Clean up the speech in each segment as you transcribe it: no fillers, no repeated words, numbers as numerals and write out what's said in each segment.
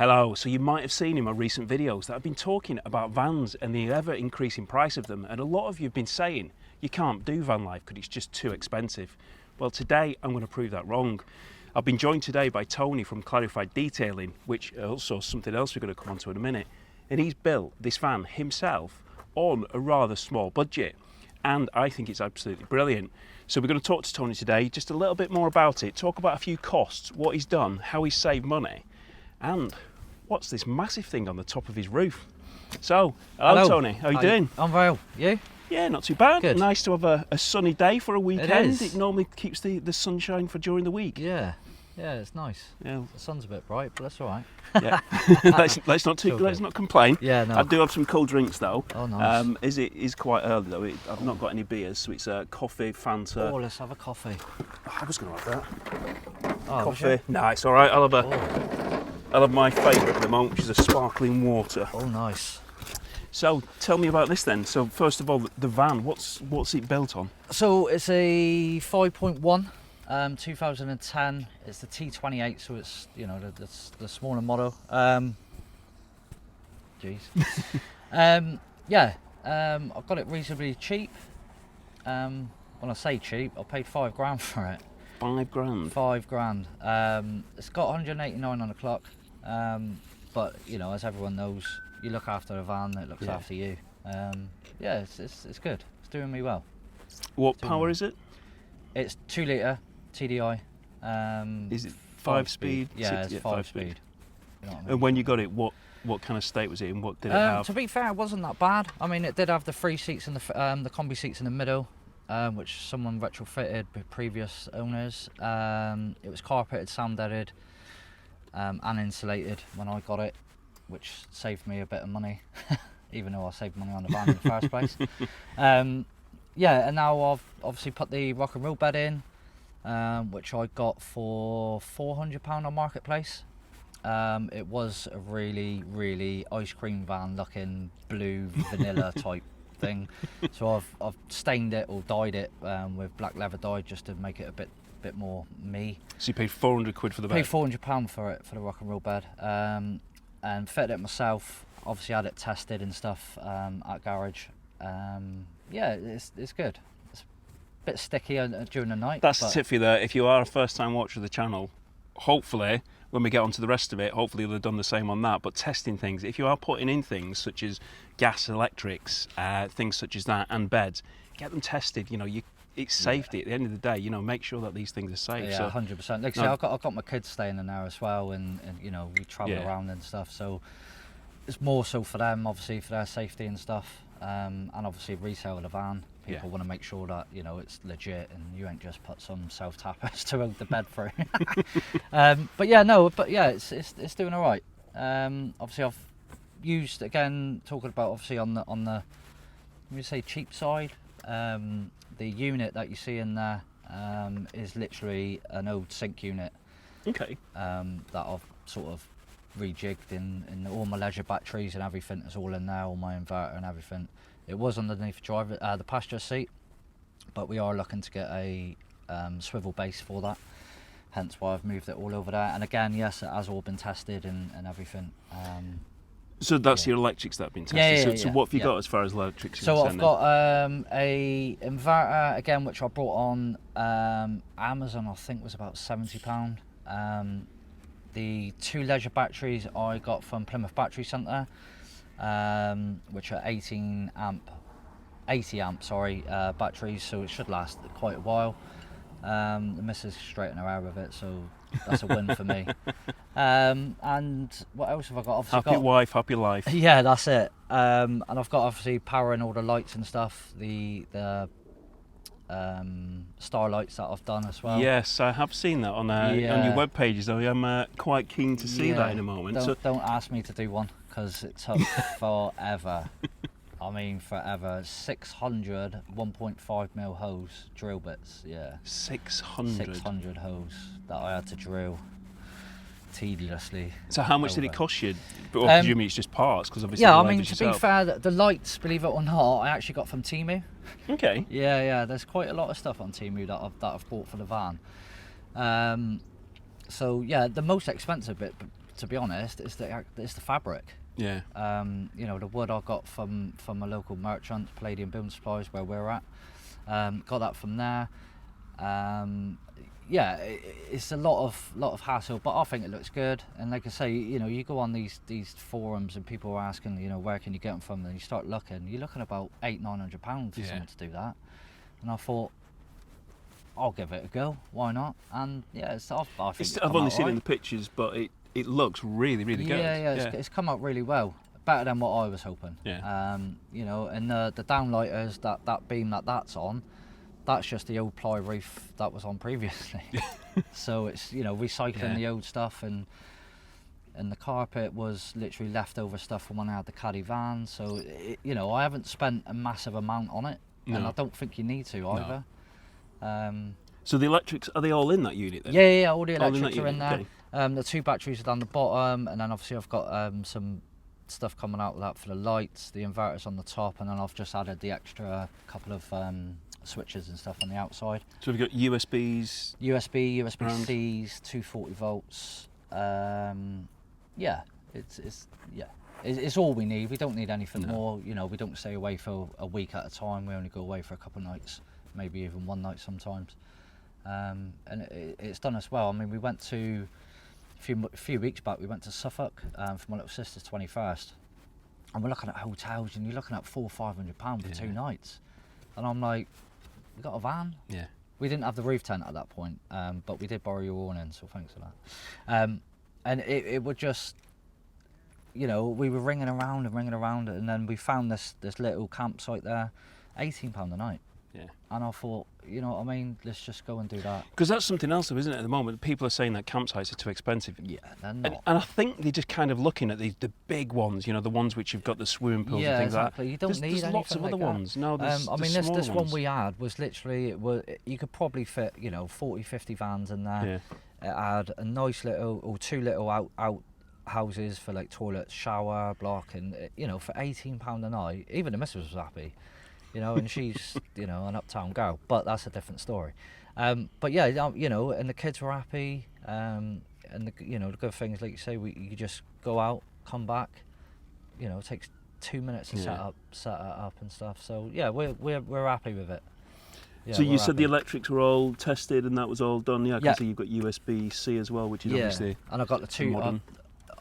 Hello, so you might have seen in my recent videos that I've been talking about vans and the ever increasing price of them, and a lot of you have been saying you can't do van life because it's just too expensive. Well, today I'm going to prove that wrong. I've been joined today by Tony from Clarified Detailing, which also something else we're going to come on to in a minute, and he's built this van himself on a rather small budget, and I think it's absolutely brilliant. So we're going to talk to Tony today just a little bit more about it, talk about a few costs, what he's done, how he's saved money, and what's this massive thing on the top of his roof. So, hello Tony, how you doing? I'm well, you? Yeah, not too bad. Good. Nice to have a sunny day for a weekend. It It normally keeps the sunshine for during the week. Yeah, it's nice. Yeah. The sun's a bit bright, but that's all right. Yeah. let's not complain. Yeah, no. I do have some cold drinks though. Oh, nice. It is quite early though. I've not got any beers, so it's coffee, Fanta. Oh, let's have a coffee. I was going to have that. Oh, Coffee. No, it's all right. I'll have my favourite at the moment, which is a sparkling water. Oh, nice. So tell me about this then. So first of all, the van. What's it built on? So it's a 5.1, 2010. It's the T28, so it's the smaller model. I've got it reasonably cheap. When I say cheap, I paid £5,000 for it. £5,000. £5,000. It's got 189 on the clock, but as everyone knows, you look after a van that looks after you. It's good. It's doing me well. What power is it? It's 2 litre TDI. Is it 5-speed? Yeah, it's 5-speed. You know what I mean? And when you got it, what kind of state was it in? What did it have? To be fair, it wasn't that bad. I mean, it did have the free seats and the Kombi seats in the middle, which someone retrofitted with previous owners. It was carpeted, sand-headed, and insulated when I got it, which saved me a bit of money, even though I saved money on the van in the first place. And now I've obviously put the rock and roll bed in, which I got for £400 on Marketplace. It was a really, really ice cream van looking blue vanilla type thing. So I've stained it or dyed it with black leather dye just to make it a bit more me. So you paid £400 for the bed? Paid £400 for it, for the rock and roll bed. And fitted it myself. Obviously had it tested and stuff at garage. It's good. It's a bit sticky during the night. That's the tip for you there. If you are a first time watcher of the channel, hopefully when we get onto the rest of it, hopefully you'll have done the same on that. But testing things, if you are putting in things such as gas, electrics, things such as that, and beds, get them tested. It's safety at the end of the day. Make sure that these things are safe. Yeah, 100%. Like I say, I've got my kids staying in there as well, and we travel around and stuff. So it's more so for them, obviously, for their safety and stuff. And obviously resale of the van. People want to make sure that it's legit, and you ain't just put some self-tappers to hold the bed through. It's doing all right. Obviously, I've used, again, talking about obviously on the let me say cheap side. The unit that you see in there is literally an old sink unit. Okay. That I've sort of rejigged in all my leisure batteries and everything is all in there, all my inverter and everything. It was underneath the passenger seat, but we are looking to get a swivel base for that. Hence why I've moved it all over there. And again, yes, it has all been tested and everything. So that's your electrics that have been tested. So what have you got as far as electrics? So I've got a inverter again, which I brought on Amazon. I think was about £70. The 2 leisure batteries I got from Plymouth Battery Centre, which are 80 amp batteries, so it should last quite a while. The missus straight in her hair with it, so that's a win for me. And what else have I got? Happy wife, happy life. Yeah, that's it. And I've got obviously powering all the lights and stuff, the starlights that I've done as well. Yes, I have seen that on your web pages. I am quite keen to see that in a moment. Don't ask me to do one because it took forever. I mean, forever. 600 1.5mm hose drill bits. Yeah. 600 hose that I had to drill tediously. So how much did it cost you? Or presumably it's just parts, because obviously to be fair, the lights, believe it or not, I actually got from Temu. Okay. Yeah. There's quite a lot of stuff on Temu that I've bought for the van. So yeah, the most expensive bit, to be honest, it's the fabric. Yeah. You know, the wood I got from a local merchant, Palladium Building Supplies, where we're at. Got that from there. Yeah, it's a lot of hassle, but I think it looks good. And like I say, you know, you go on these forums and people are asking, you know, where can you get them from? And you start looking, you're looking about £800-900 for someone to do that. And I thought, I'll give it a go. Why not? And yeah, I think I've only seen it in the pictures, but it looks really, really good. Yeah, it's come out really well. Better than what I was hoping. Yeah. You know, and the downlighters, that beam that's on, that's just the old ply roof that was on previously. So it's, you know, recycling the old stuff, and the carpet was literally leftover stuff from when I had the caddy van. So you know, I haven't spent a massive amount on it, and I don't think you need to either. So the electrics, are they all in that unit then? Yeah, all the electrics are in there. Okay. The 2 batteries are down the bottom, and then obviously I've got some stuff coming out of that for the lights, the inverters on the top, and then I've just added the extra couple of switches and stuff on the outside. So we've got USBs? USB-Cs, 240 volts. Yeah, it's all we need. We don't need anything more. You know, we don't stay away for a week at a time. We only go away for a couple of nights, maybe even one night sometimes. And it's done us well. I mean, we went to a few weeks back. We went to Suffolk for my little sister's 21st, and we're looking at hotels, and you're looking at £400 or £500 for 2 nights. And I'm like, we got a van. Yeah. We didn't have the roof tent at that point, but we did borrow your awning, so thanks for that. And it would just, you know, we were ringing around, and then we found this little campsite there, £18 a night. Yeah. And I thought, you know what I mean, let's just go and do that. Because that's something else, though, isn't it? At the moment, people are saying that campsites are too expensive. Yeah, they're not. And I think they're just kind of looking at the big ones, you know, the ones which have got the swimming pools and things exactly. like that. You don't need there's lots of anything other like that. ones. No, there's I mean, this one one we had was literally, you could probably fit, you know, 40, 50 vans in there. Yeah. It had a nice little, or 2 little out houses for like toilet, shower, block, and you know, for £18 a night, even the missus was happy. You know, and she's, you know, an uptown girl, but that's a different story. But yeah, you know, and the kids were happy, and you know, the good things, like you say, you just go out, come back, you know, it takes 2 minutes to set it up and stuff. So yeah, we're happy with it. Yeah, so you said the electrics were all tested and that was all done, yeah? Yeah. So you've got USB-C as well, which is obviously and I got the 2. modern.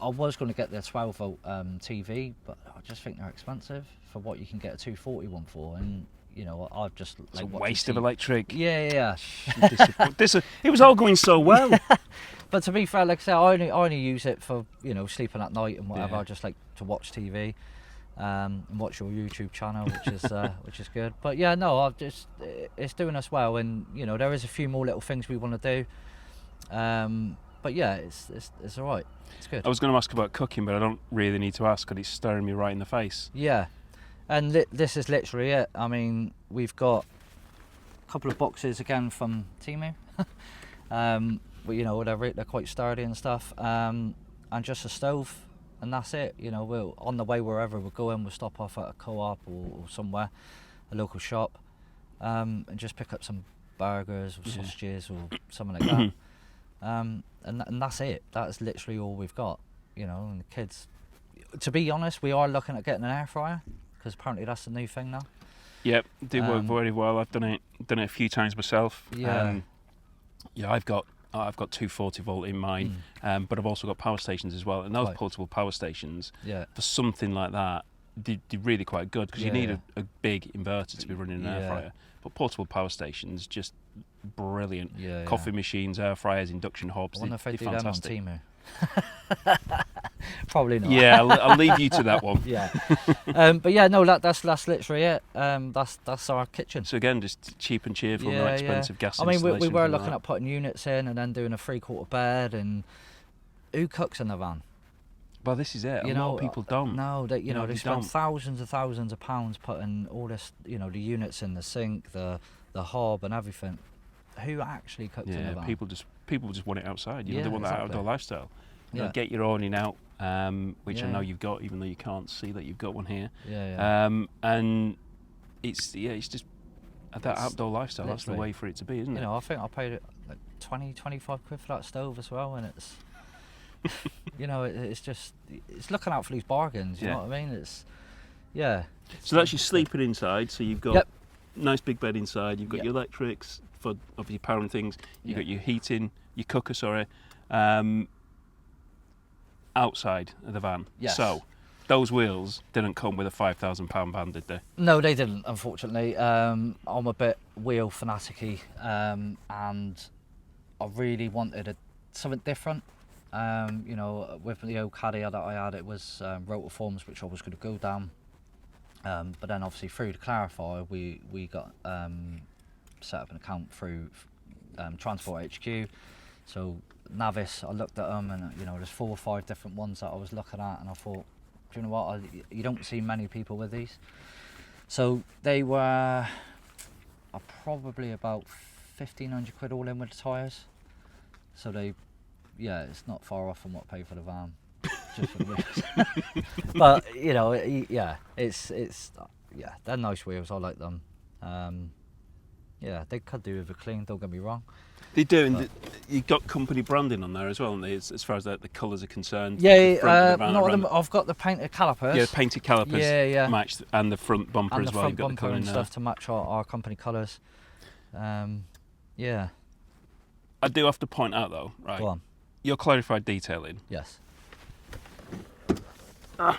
I was going to get the 12 volt TV, but I just think they're expensive for what you can get a 240 one for, and you know, I've just it's a waste of electric. Yeah. It was all going so well. But to be fair, like I say, I only use it for, you know, sleeping at night and whatever. Yeah. I just like to watch TV, and watch your YouTube channel, which is good. But yeah, no, it's doing us well, and you know, there is a few more little things we want to do. But yeah, it's all right. It's good. I was going to ask about cooking, but I don't really need to ask because it's staring me right in the face. Yeah, and this is literally it. I mean, we've got a couple of boxes again from Temu. But you know, whatever, they're quite sturdy and stuff. And just a stove, and that's it. You know, we'll on the way wherever we're going, we'll stop off at a co-op or somewhere, a local shop, and just pick up some burgers or sausages or something like that. And that's it. That's literally all we've got, you know. And the kids, to be honest, we are looking at getting an air fryer because apparently that's the new thing now. Yep, do work very well. I've done it a few times myself. Yeah. I've got 240 volt in mine, but I've also got power stations as well. And those portable power stations, for something like that, they're really quite good because you need a big inverter to be running an air fryer. But portable power stations, just brilliant. Coffee machines, air fryers, induction hobs. I wonder if they do fantastic. them on Temu. Probably not. Yeah, I'll leave you to that one. Yeah. But yeah, no, that's literally it. That's our kitchen. So again, just cheap and cheerful, not expensive gas I mean, installation. we were looking at putting units in and then doing a 3/4 bed, and who cooks in the van? Well, this is it. You a know, lot of people don't. No, they they spend don't. thousands of pounds putting all this, you know, the units in, the sink, the hob, and everything. Who actually cooks in the van? people just want it outside. You know, they want that exactly. outdoor lifestyle. You know, get your awning out, which I know you've got, even though you can't see that you've got one here. And it's just that outdoor lifestyle. That's the way for it to be, isn't it? You know, I think I paid it like 20, 25 quid for that stove as well, and it's You know, it's just looking out for these bargains. You know what I mean? Yeah. So that's your sleeping inside. So you've got Yep. nice big bed inside. You've got Yep. your electrics for obviously powering things. You've got your heating, your cooker, outside of the van. Yes. So those wheels didn't come with a £5,000 van, did they? No, they didn't, unfortunately. I'm a bit wheel fanatic-y, and I really wanted something different. You know, with the old caddy that I had, it was rotor forms, which I was going to go down. But then obviously through the Clarify, we got set up an account through Transport HQ. So Navis, I looked at them, and you know, there's 4 or 5 different ones that I was looking at, and I thought, do you know what? You don't see many people with these. So they were probably about 1,500 quid all in with the tyres. So it's not far off from what I paid for the van. Just for the wheels. But you know, it's they're nice wheels. I like them. They could do with a clean. Don't get me wrong. They do, and you got company branding on there as well, and as far as the colours are concerned. I've got the painted calipers. Yeah, painted calipers. Matched, and the front bumper and as the well. front You've got bumper the and stuff to match our company colours. I do have to point out though, right? Go on. Your Clarified Detailing. Yes. I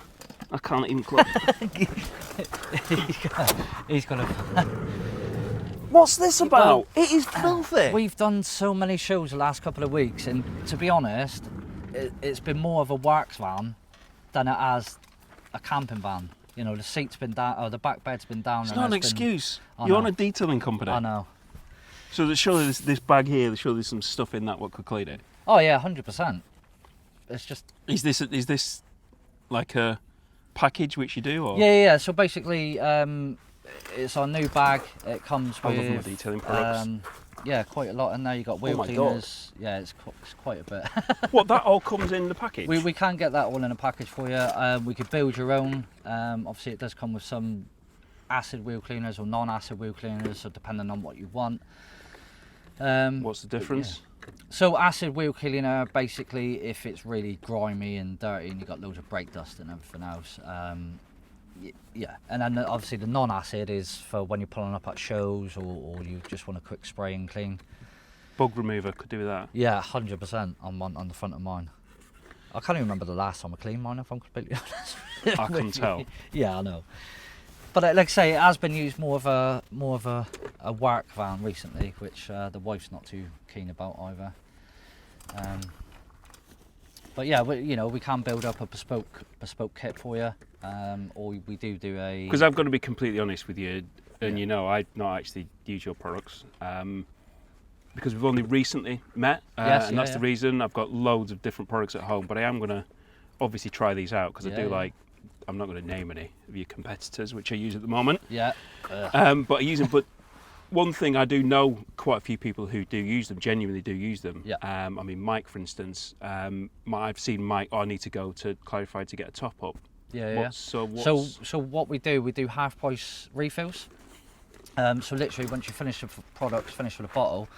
can't even close. He's gonna. What's this about? It is filthy. We've done so many shows the last couple of weeks, and to be honest, it's been more of a works van than it has a camping van. You know, the seat's been down, or the back bed's been down. It's and not an excuse. You're on a detailing company. I know. So surely this bag here, surely there's some stuff in that what could clean it. Oh yeah, 100%. It's just. Is this like a package which you do, or? Yeah. So basically, it's our new bag. It comes with. I love my detailing products. Quite a lot in there. You got wheel cleaners. God. Yeah, it's quite a bit. What, that all comes in the package? We can get that all in a package for you. We could build your own. Obviously, it does come with some acid wheel cleaners or non-acid wheel cleaners, so depending on what you want. What's the difference? So acid wheel cleaner, basically, if it's really grimy and dirty and you've got loads of brake dust and everything else. And then obviously the non-acid is for when you're pulling up at shows or you just want a quick spray and clean. Bug remover could do with that. Yeah, 100% on the front of mine. I can't even remember the last time I cleaned mine, if I'm completely honest. I can tell. Yeah, I know. But like I say, it has been used more of a work van recently, which the wife's not too keen about either. But yeah, we can build up a bespoke kit for you, or we do a. Because I've got to be completely honest with you, and you know, I not actually use your products, because we've only recently met, and that's the reason. I've got loads of different products at home, but I am going to obviously try these out because I do like. I'm not going to name any of your competitors, which I use at the moment. Yeah. But I use them. But one thing I do know quite a few people who do use them, genuinely do use them. Yeah. I mean, Mike, for instance, I've seen Mike. I need to go to Clarified to get a top up. So what we do half price refills. So literally, once you finish the product, finish with a bottle,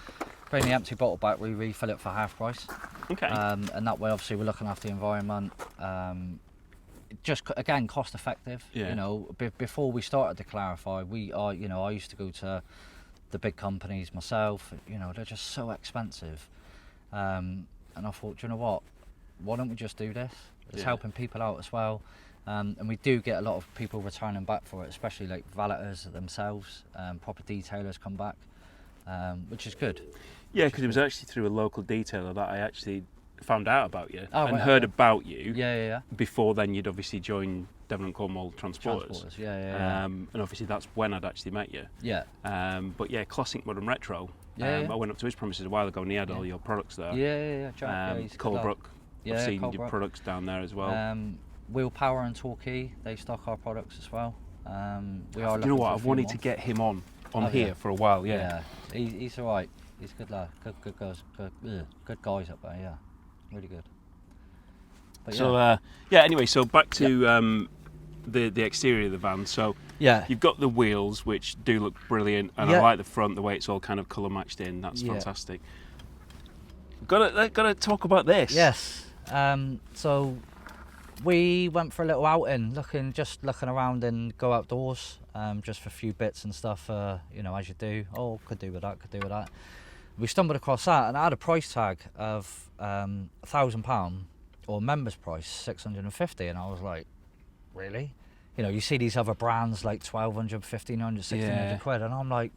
bring the empty bottle back. We refill it for half price. Okay. And that way, obviously, we're looking after the environment. Just again, cost effective. Yeah. You know, before we started to Clarify, I used to go to the big companies myself. You know, they're just so expensive. And I thought, you know what? Why don't we just do this? It's helping people out as well. And we do get a lot of people returning back for it, especially like valeters themselves. Proper detailers come back, which is good. Yeah, because it was actually through a local detailer that I actually found out about you and heard about you. Yeah. Before then, you'd obviously joined Devon and Cornwall Transporters. Yeah. And obviously that's when I'd actually met you. Yeah. But yeah, Classic Modern Retro. I went up to his premises a while ago and he had all your products there. Yeah. Colebrook. I've seen your products down there as well. Wheel Power and Torquay, they stock our products as well. You know what? I've wanted to get him on here for a while. Yeah. He's all right. He's a good lad. Good guys. Good guys up there. Yeah. Really good. But anyway, so back to the exterior of the van. So you've got the wheels, which do look brilliant, and I like the front, the way it's all kind of colour matched in. That's fantastic. Got to talk about this. Yes. So we went for a little outing, just looking around and go outdoors, just for a few bits and stuff. You know, as you do. Oh, could do with that. Could do with that. We stumbled across that, and I had a price tag of £1,000, or members price 650, and I was like, really? You know, you see these other brands like 1,200, 1,500, 1,600 quid, and I'm like,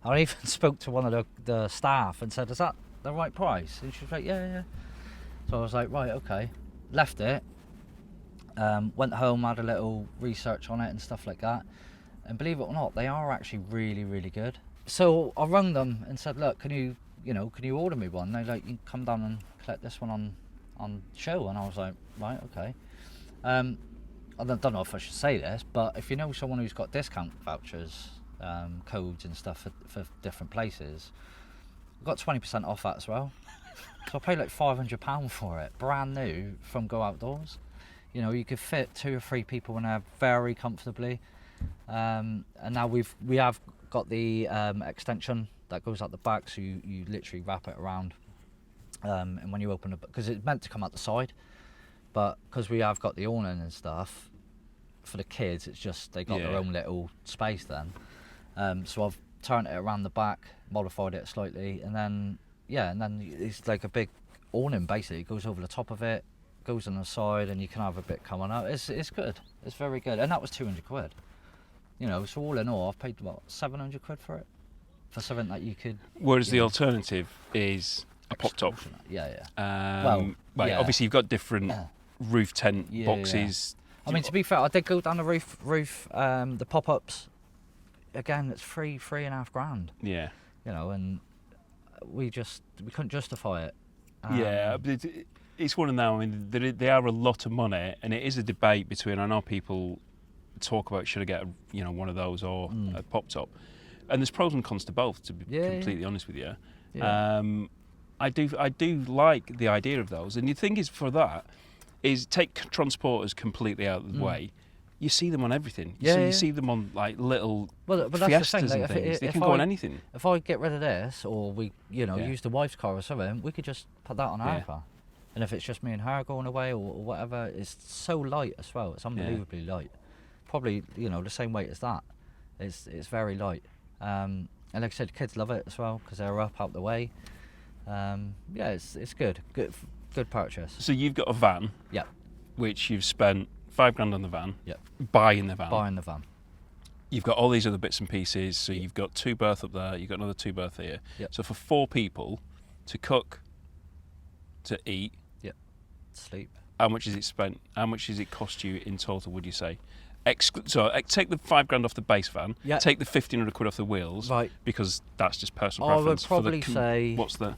I even spoke to one of the staff and said, is that the right price? And she was like, yeah. So I was like, right, okay. Left it, went home, had a little research on it and stuff like that, and believe it or not, they are actually really, really good. So I rung them and said, look, can you order me one? They're like, you can come down and collect this one on show. And I was like, right, okay. I don't know if I should say this, but if you know someone who's got discount vouchers, codes and stuff for different places, I got 20% off that as well. So I paid like £500 for it, brand new from Go Outdoors. You know, you could fit 2 or 3 people in there very comfortably. And now we have got the extension that goes out the back, so you literally wrap it around, and when you open it, because it's meant to come out the side, but because we have got the awning and stuff for the kids, it's just they got their own little space then. So I've turned it around the back, modified it slightly, and then it's like a big awning basically. It goes over the top of it, goes on the side, and you can have a bit coming out. It's good. It's very good, and that was 200 quid. You know, so all in all, I've paid, what, 700 quid for it? For something that you could... Whereas the alternative is a pop top. Yeah. Obviously you've got different roof tent boxes. I mean, to be fair, I did go down the roof, the pop-ups. Again, it's £3.5 grand. Yeah. You know, and we couldn't justify it. But it's one of them. I mean, they are a lot of money, and it is a debate between, I know people talk about should I get one of those or a pop top, and there's pros and cons to both, to be completely honest with you. I do like the idea of those, and the thing is, for that is, take transporters completely out of the way, you see them on everything. You see them on like little but that's Fiestas the thing, and things. They can go on anything. If I get rid of this, or we use the wife's car or something, we could just put that on our car. And if it's just me and her going away or whatever, it's so light as well. It's unbelievably light. Probably, the same weight as that. It's very light. And like I said, kids love it as well because they're up out the way. It's good purchase. So you've got a van. Yeah. Which you've spent £5 grand on the van. Yeah. Buying the van. You've got all these other bits and pieces. So you've got 2 berth up there. You've got another 2 berth here. Yep. So for 4 people, to cook, to eat. Yeah. Sleep. How much is it spent? How much does it cost you in total, would you say? So take the £5 grand off the base van. Yeah. Take the 1,500 quid off the wheels. Right. Because that's just personal I preference. would probably say... What's the...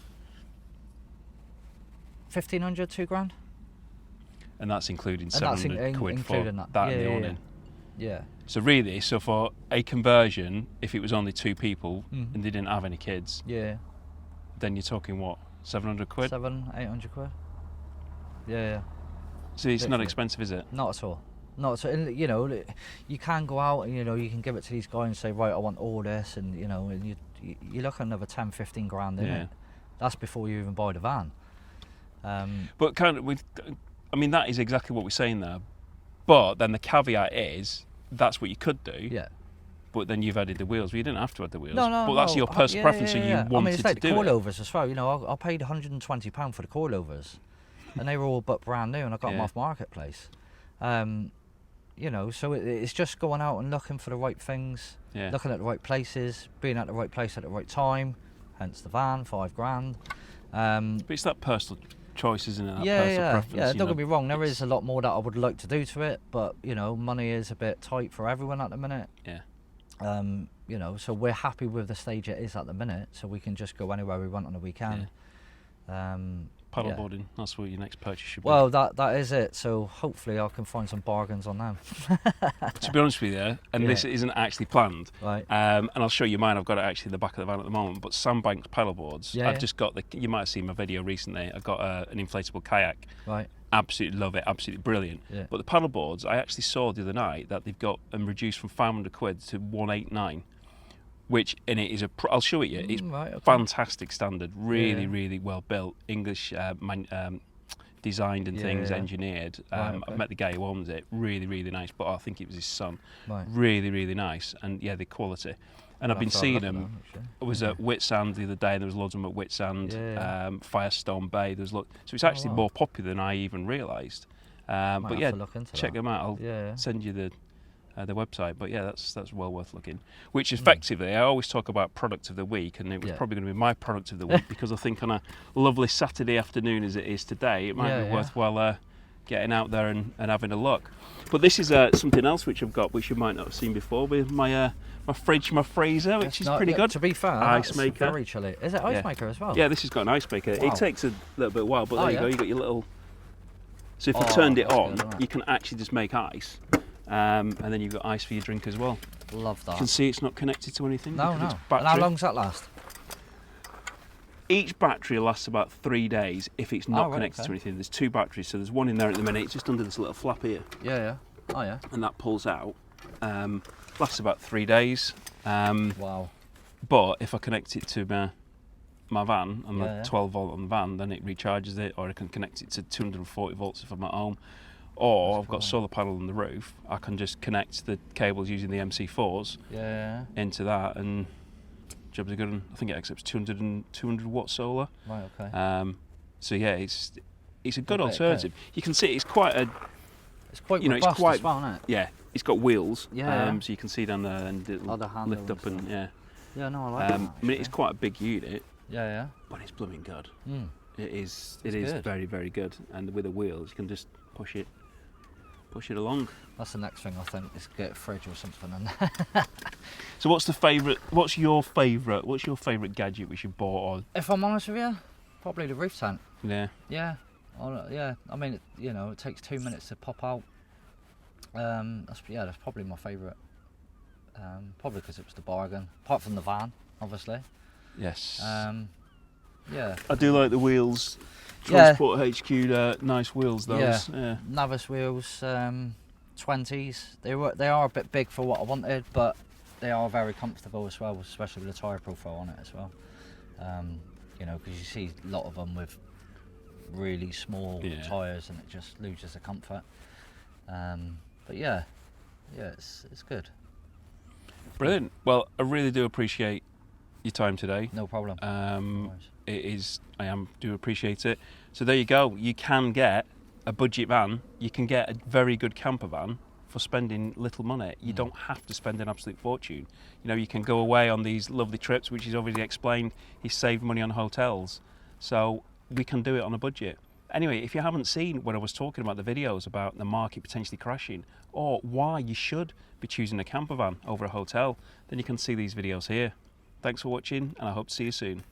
1,500, £2 grand. And that's including 700 quid for that and the awning. Yeah. So really, for a conversion, if it was only 2 people and they didn't have any kids, then you're talking what, 700 quid? 800 quid. Yeah. So it's not expensive, is it? Not at all. And, you can go out and you can give it to these guys and say, right, I want all this, and and you look at another 10, 15 grand in it. That's before you even buy the van. But that is exactly what we're saying there. But then the caveat is, that's what you could do. Yeah. But then you've added the wheels. Well, you didn't have to add the wheels. But that's your personal preference, and you wanted it's like to do it. the coilovers as well. I paid £120 for the coilovers, and they were all but brand new, and I got them off Marketplace. So it's just going out and looking for the right things, looking at the right places, being at the right place at the right time. Hence the van, £5 grand. But it's that personal choice, isn't it? That personal preference. Yeah. Don't get me wrong. There is a lot more that I would like to do to it, but money is a bit tight for everyone at the minute. Yeah. So we're happy with the stage it is at the minute, so we can just go anywhere we want on the weekend. Paddleboarding, that's what your next purchase should be. Well, that is it. So hopefully I can find some bargains on them. To be honest with you, and this isn't actually planned, right? And I'll show you mine. I've got it actually in the back of the van at the moment. But Sandbanks paddleboards. I've just got you might have seen my video recently. I've got an inflatable kayak. Right. Absolutely love it. Absolutely brilliant. Yeah. But the paddleboards, I actually saw the other night that they've got them reduced from 500 quid to 189. Which in it is I'll show it you. It's fantastic standard, really well built English designed and things, yeah. engineered. Right, okay. I've met the guy who owns it. Really, really nice. But I think it was his son. Right. Really, really nice. And yeah, the quality. And I'll I've been have to have a seeing look at them. them, actually. I was at Whitsand the other day, and there was loads of them at Whitsand, Yeah. Firestone Bay. There's so it's actually wow. more popular than I even realised. But have yeah, to look into check that. them out. I'll Yeah. send you the website. But yeah, that's well worth looking. Which effectively, I always talk about product of the week, and it was Yeah. probably going to be my product of the week because I think on a lovely Saturday afternoon as it is today, it might Yeah, be yeah. worthwhile getting out there and having a look. But this is something else which I've got, which you might not have seen before, with my fridge, my freezer, which It's is not- pretty yeah, good. To be fair, Ice that's maker. very chilly. Is it ice Yeah. maker as well? Yeah, this has got an ice maker. Wow. It takes a little bit of while, but Oh, there you yeah. go. You got your little. So if you Oh, turned it that's on, good, isn't it? you can actually just make ice, and then you've got ice for your drink as well. Love that. You can see it's not connected to anything. No, because no. it's And how battery. long's that last? Each battery lasts about 3 days if it's not right, connected okay. to anything. There's 2 batteries, so there's one in there at the minute. It's just under this little flap here, Yeah, yeah. Oh, yeah. and that pulls out. Lasts about 3 days. Wow. But if I connect it to my van and Yeah, the yeah. 12 volt on the van, then it recharges it, or I can connect it to 240 volts if I'm at home. Or That's I've got a cool. solar panel on the roof. I can just connect the cables using the MC4s Yeah, into that, and jobs are good. And I think it accepts 200 watt solar. yeah. Right, okay. So yeah, it's a good bit of alternative. You can see it's quite a It's quite you know, it's robust quite- as well, isn't it? yeah. It's got wheels, Yeah. so you can see down there, and it'll Oh, the handle lift and up and stuff. yeah. Yeah, no, I like that. I mean, it's actually. quite a big unit, Yeah, but it's blooming good. yeah. Mm. It is It's good. very, very good, and with the wheels you can just push it along. That's the next thing I think is get a fridge or something. And So what's your favourite gadget which you bought? Or if I'm honest with you, probably the roof tent. yeah, Yeah, yeah. I mean, it takes 2 minutes to pop out. That's probably my favourite. Probably because it was the bargain. Apart from the van, obviously. yes. Yeah. I do like the wheels. Yeah. Transport HQ, nice wheels those. Yeah. Navis wheels, 20s. They are a bit big for what I wanted, but they are very comfortable as well, especially with the tyre profile on it as well. Because you see a lot of them with really small Yeah. tyres and it just loses the comfort. But yeah, it's good. Brilliant. Well, I really do appreciate your time today. No problem. No worries. Do appreciate it. So there you go. You can get a budget van. You can get a very good camper van for spending little money. You don't have to spend an absolute fortune. You can go away on these lovely trips, which he's obviously explained. He's saved money on hotels. So we can do it on a budget. Anyway, if you haven't seen when I was talking about the videos about the market potentially crashing, or why you should be choosing a camper van over a hotel, then you can see these videos here. Thanks for watching, and I hope to see you soon.